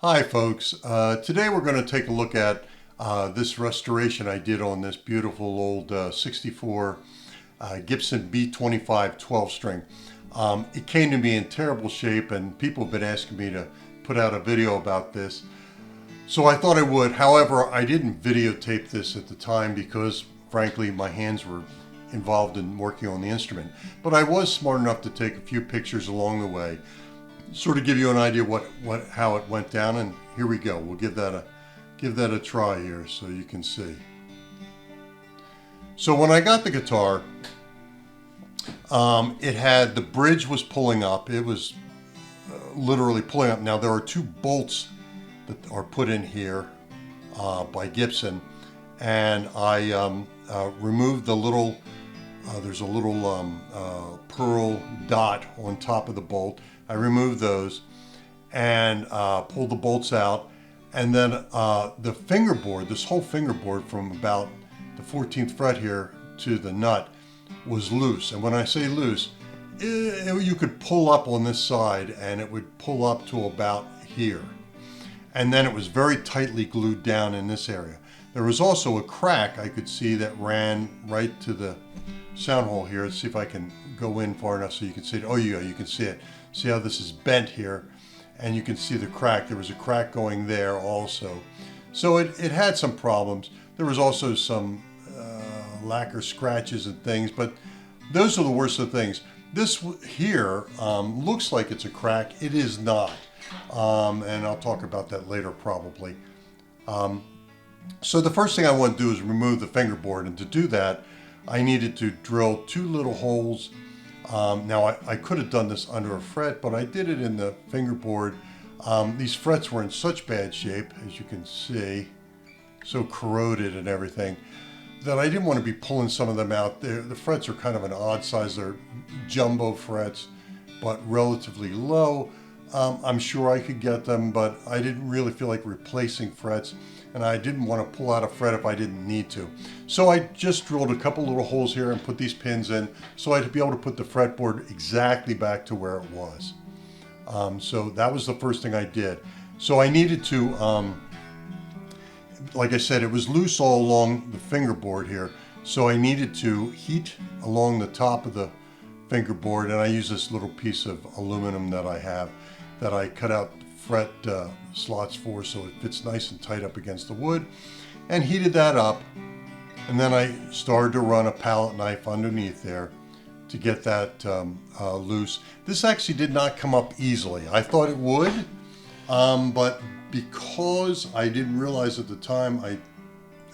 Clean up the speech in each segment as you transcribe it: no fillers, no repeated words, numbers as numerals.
Hi folks, today we're going to take a look at this restoration I did on this beautiful old 64 Gibson B25 12 string. It came to me in terrible shape and people have been asking me to put out a video about this. So I thought I would. However, I didn't videotape this at the time because frankly my hands were involved in working on the instrument. But I was smart enough to take a few pictures along the way, sort of give you an idea how it went down, and here we go. We'll give that a try here so you can see. So when I got the guitar, it had, the bridge was pulling up. It was literally pulling up. Now there are two bolts that are put in here by Gibson, and I removed the little, there's a little pearl dot on top of the bolt. I removed those and pulled the bolts out, and then the fingerboard, this whole fingerboard from about the 14th fret here to the nut was loose. And when I say loose, you could pull up on this side and it would pull up to about here. And then it was very tightly glued down in this area. There was also a crack I could see that ran right to the sound hole here. Let's see if I can go in far enough so you can see it. Oh yeah, you can see it. See how this is bent here, and you can see the crack. There was a crack going there also. So it had some problems. There was also some lacquer scratches and things, but those are the worst of the things. This here looks like it's a crack. It is not. And I'll talk about that later probably. So the first thing I want to do is remove the fingerboard, and to do that I needed to drill two little holes. Now I could have done this under a fret, but I did it in the fingerboard. These frets were in such bad shape, as you can see, so corroded and everything, that I didn't want to be pulling some of them out. The frets are kind of an odd size. They're jumbo frets, but relatively low. I'm sure I could get them, but I didn't really feel like replacing frets, and I didn't want to pull out a fret if I didn't need to. So I just drilled a couple little holes here and put these pins in so I'd be able to put the fretboard exactly back to where it was. So that was the first thing I did. So I needed to, like I said, it was loose all along the fingerboard here, so I needed to heat along the top of the fingerboard, and I use this little piece of aluminum that I have that I cut out fret slots for so it fits nice and tight up against the wood, and heated that up. And then I started to run a palette knife underneath there to get that loose. This actually did not come up easily. I thought it would, but because I didn't realize at the time,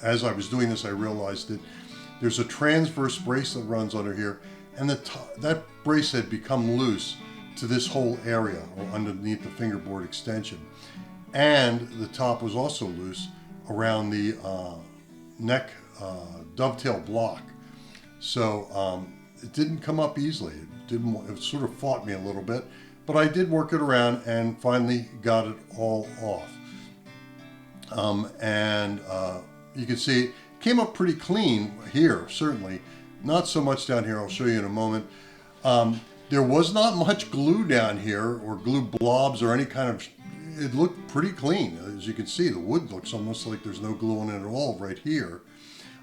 as I was doing this, I realized that there's a transverse brace that runs under here, and that brace had become loose to this whole area or underneath the fingerboard extension, and the top was also loose around the neck dovetail block. So it didn't come up easily. It sort of fought me a little bit, but I did work it around and finally got it all off. You can see it came up pretty clean here, certainly. Not so much down here. I'll show you in a moment. There was not much glue down here, or glue blobs or any kind of, it looked pretty clean. As you can see, the wood looks almost like there's no glue on it at all right here.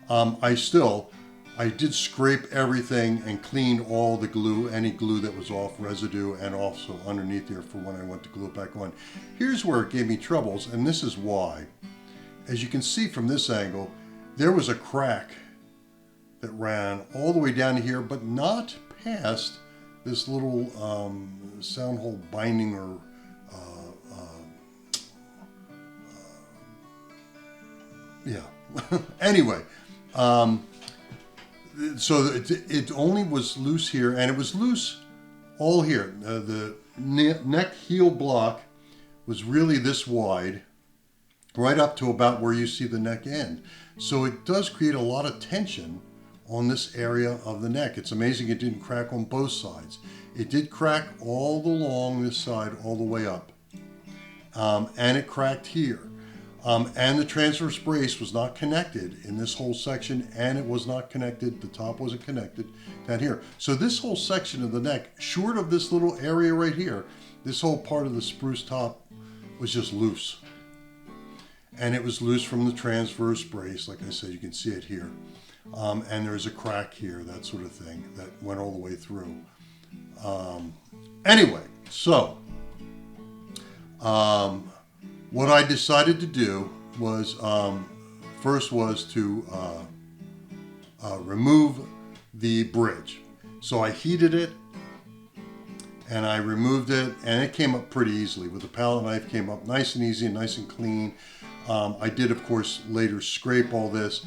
I did scrape everything and clean all the glue, any glue that was off, residue, and also underneath there for when I went to glue it back on. Here's where it gave me troubles, and this is why. As you can see from this angle, there was a crack that ran all the way down to here, but not past this little sound hole binding or yeah. Anyway, so it only was loose here, and it was loose all here. The neck heel block was really this wide, right up to about where you see the neck end. So it does create a lot of tension on this area of the neck. It's amazing it didn't crack on both sides. It did crack all along this side, all the way up. And it cracked here. And the transverse brace was not connected in this whole section, and it was not connected, the top wasn't connected down here. So this whole section of the neck, short of this little area right here, this whole part of the spruce top was just loose. And it was loose from the transverse brace. Like I said, you can see it here. And there's a crack here, that sort of thing, that went all the way through. Anyway, so what I decided to do was, first was to remove the bridge. So I heated it and I removed it, and it came up pretty easily. With a palette knife, came up nice and easy and nice and clean. I did, of course, later scrape all this.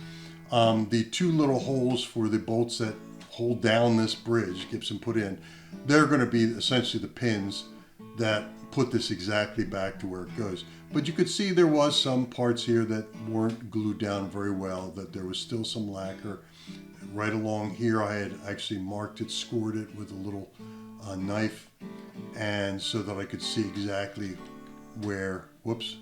The two little holes for the bolts that hold down this bridge Gibson put in, they're going to be essentially the pins that put this exactly back to where it goes. But you could see there was some parts here that weren't glued down very well, that there was still some lacquer. Right along here I had actually marked it, scored it with a little knife, and so that I could see exactly where, whoops,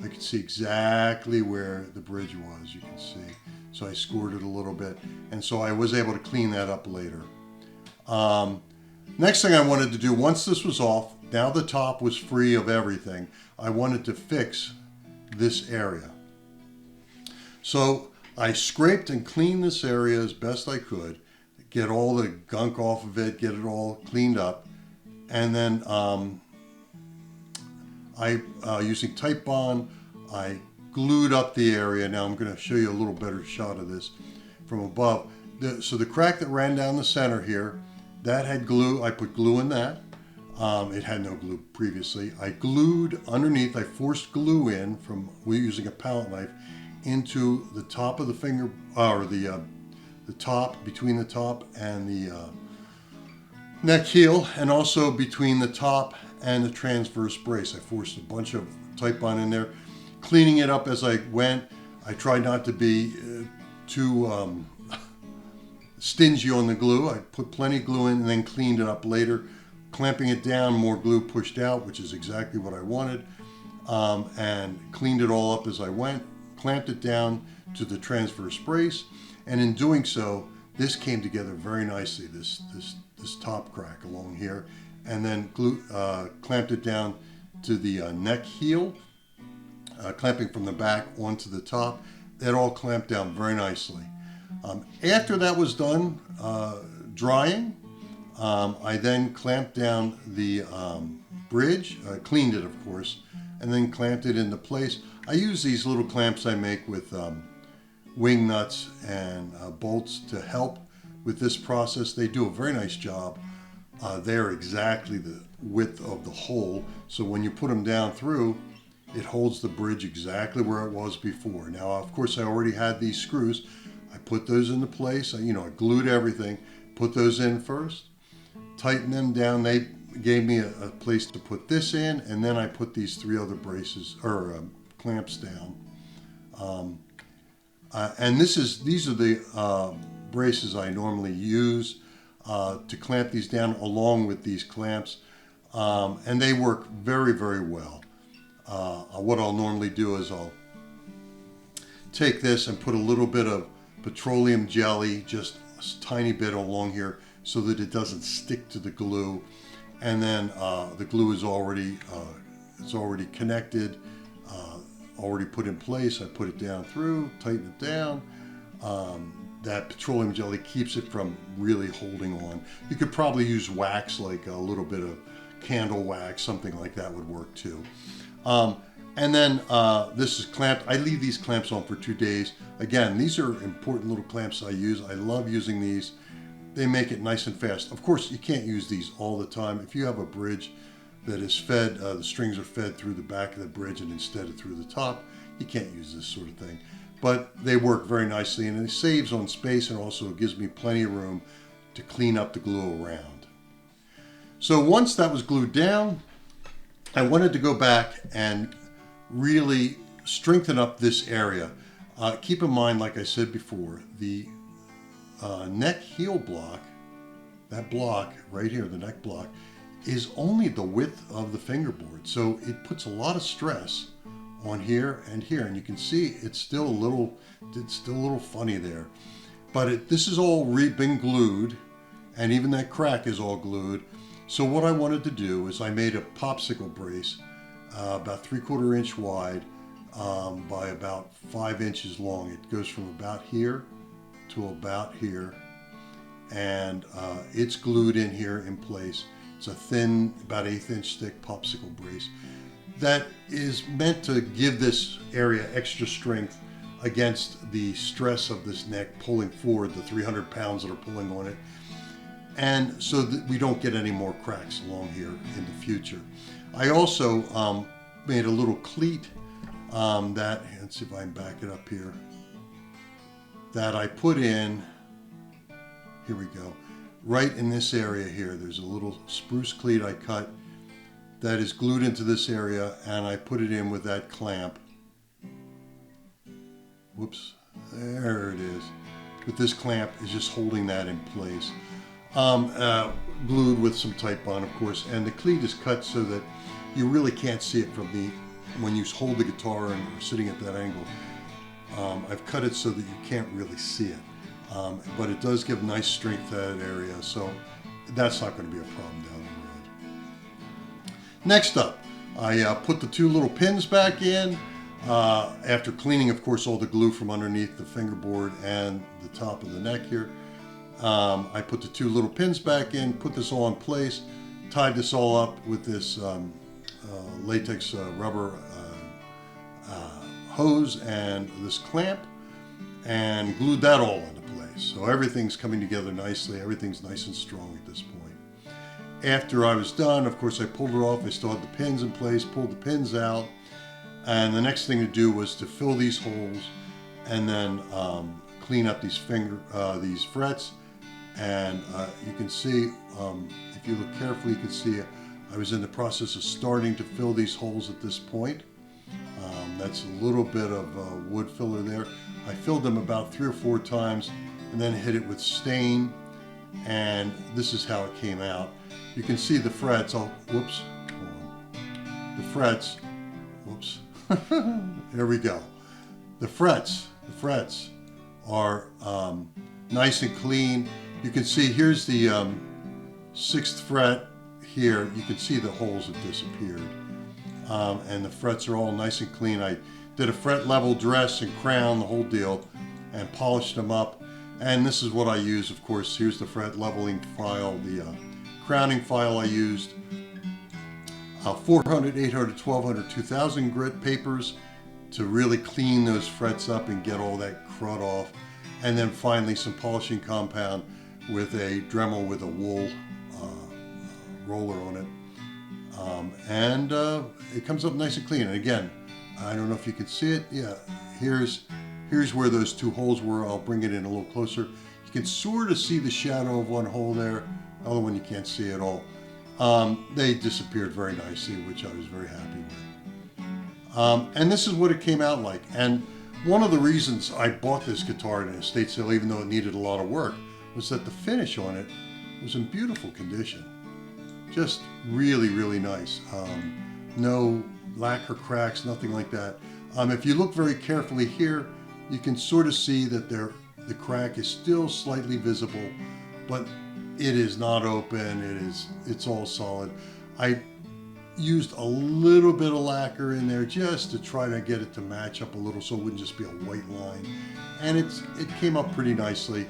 I could see exactly where the bridge was, you can see. So I scored it a little bit, and so I was able to clean that up later. Next thing I wanted to do, once this was off, now the top was free of everything, I wanted to fix this area. So I scraped and cleaned this area as best I could, get all the gunk off of it, get it all cleaned up, and then using Titebond, I glued up the area. Now I'm going to show you a little better shot of this from above. So the crack that ran down the center here, that had glue. I put glue in that. It had no glue previously. I glued underneath. I forced glue in from using a palette knife into the top of the finger, or the top, between the top and the neck heel, and also between the top and the transverse brace. I forced a bunch of Titebond in there, cleaning it up as I went. I tried not to be too stingy on the glue. I put plenty of glue in and then cleaned it up later, clamping it down, more glue pushed out, which is exactly what I wanted, and cleaned it all up as I went, clamped it down to the transverse brace, and in doing so, this came together very nicely, this top crack along here, and then clamped it down to the neck heel, clamping from the back onto the top. That all clamped down very nicely. After that was done drying, I then clamped down the bridge, cleaned it of course, and then clamped it into place. I use these little clamps I make with wing nuts and bolts to help with this process. They do a very nice job. They're exactly the width of the hole, so when you put them down through, it holds the bridge exactly where it was before. Now, of course, I already had these screws. I put those into place. I glued everything, put those in first, tightened them down. They gave me a place to put this in, and then I put these three other braces, or clamps down. And these are the braces I normally use to clamp these down along with these clamps, and they work very, very well. What I'll normally do is I'll take this and put a little bit of petroleum jelly, just a tiny bit along here, so that it doesn't stick to the glue. And then the glue is already connected, already put in place. I put it down through, tighten it down. That petroleum jelly keeps it from really holding on. You could probably use wax, like a little bit of candle wax, something like that would work too. And then this is clamped. I leave these clamps on for 2 days. Again, these are important little clamps I use. I love using these. They make it nice and fast. Of course, you can't use these all the time. If you have a bridge that is fed, the strings are fed through the back of the bridge and instead of through the top, you can't use this sort of thing. But they work very nicely, and it saves on space, and also gives me plenty of room to clean up the glue around. So once that was glued down, I wanted to go back and really strengthen up this area. Keep in mind, like I said before, the neck heel block, that block right here, the neck block, is only the width of the fingerboard. So it puts a lot of stress on here and here, and you can see it's still a little funny there. But this is all been glued, and even that crack is all glued. So what I wanted to do is I made a popsicle brace about 3/4 inch wide by about 5 inches long. It goes from about here to about here, and it's glued in here in place. It's a thin, about 1/8 inch thick popsicle brace that is meant to give this area extra strength against the stress of this neck pulling forward, the 300 pounds that are pulling on it, and so that we don't get any more cracks along here in the future. I also made a little cleat that, let's see if I can back it up here, that I put in, here we go, right in this area here. There's a little spruce cleat I cut that is glued into this area, and I put it in with that clamp. Whoops, there it is. With this clamp is just holding that in place. Glued with some tight bond, of course, and the cleat is cut so that you really can't see it from when you hold the guitar and are sitting at that angle. I've cut it so that you can't really see it, but it does give nice strength to that area, so that's not going to be a problem down the road. Next up, I put the 2 little pins back in after cleaning, of course, all the glue from underneath the fingerboard and the top of the neck here. I put the 2 little pins back in, put this all in place, tied this all up with this latex rubber hose and this clamp, and glued that all into place. So everything's coming together nicely. Everything's nice and strong at this point. After I was done, of course, I pulled it off. I still had the pins in place, pulled the pins out, and the next thing to do was to fill these holes and then clean up these frets. And you can see, if you look carefully, you can see I was in the process of starting to fill these holes at this point. That's a little bit of wood filler there. I filled them about 3 or 4 times and then hit it with stain, and this is how it came out. You can see the frets. Whoops, hold on. The frets, whoops, there we go. The frets are nice and clean. You can see here's the 6th fret here. You can see the holes have disappeared. And the frets are all nice and clean. I did a fret level dress and crown, the whole deal, and polished them up. And this is what I use, of course. Here's the fret leveling file, the crowning file I used. 400, 800, 1200, 2000 grit papers to really clean those frets up and get all that crud off. And then finally some polishing compound with a Dremel with a wool roller on it. And it comes up nice and clean. And again, I don't know if you can see it. Yeah, here's where those 2 holes were. I'll bring it in a little closer. You can sort of see the shadow of one hole there. The other one you can't see at all. They disappeared very nicely, which I was very happy with. And this is what it came out like. And one of the reasons I bought this guitar at an estate sale, even though it needed a lot of work, was that the finish on it was in beautiful condition. Just really, really nice. No lacquer cracks, nothing like that. If you look very carefully here, you can sort of see that the crack is still slightly visible, but it is not open. It's all solid. I used a little bit of lacquer in there just to try to get it to match up a little so it wouldn't just be a white line. And it came up pretty nicely.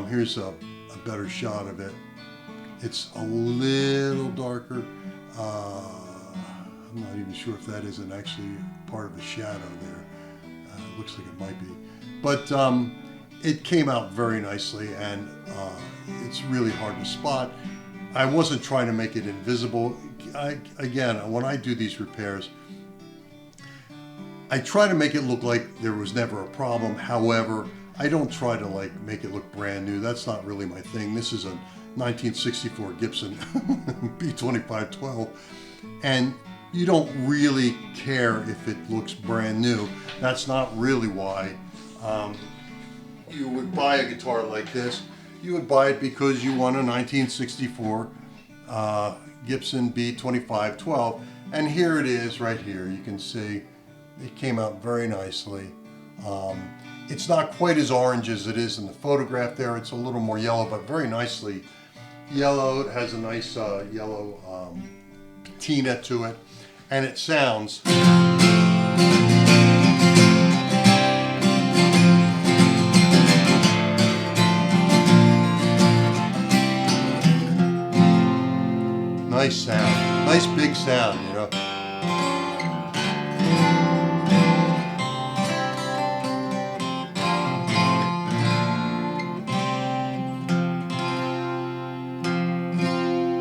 Here's a better shot of it. It's a little darker. I'm not even sure if that isn't actually part of a shadow there. It looks like it might be. But it came out very nicely, and it's really hard to spot. I wasn't trying to make it invisible. Again, when I do these repairs, I try to make it look like there was never a problem. However, I don't try to make it look brand new. That's not really my thing. This is a 1964 Gibson B25 12, and you don't really care if it looks brand new. That's not really why you would buy a guitar like this. You would buy it because you want a 1964 Gibson B25 12, and here it is right here. You can see it came out very nicely. It's not quite as orange as it is in the photograph there. It's a little more yellow, but very nicely yellow. It has a nice yellow patina to it. and it sounds. Nice sound, nice big sound, you know.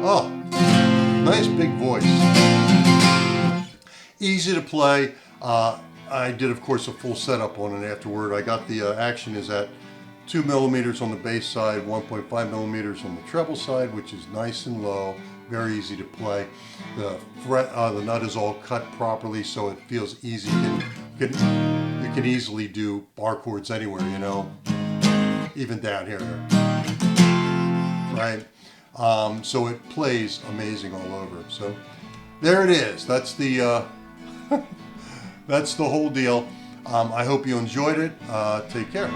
Oh, nice big voice. Easy to play. I did, of course, a full setup on it afterward. I got the action is at 2 millimeters on the bass side, 1.5 millimeters on the treble side, which is nice and low, very easy to play. The nut is all cut properly, so it feels easy. You can easily do bar chords anywhere, you know, even down here, right? So it plays amazing all over. So there it is. That's the that's the whole deal. I hope you enjoyed it. Take care.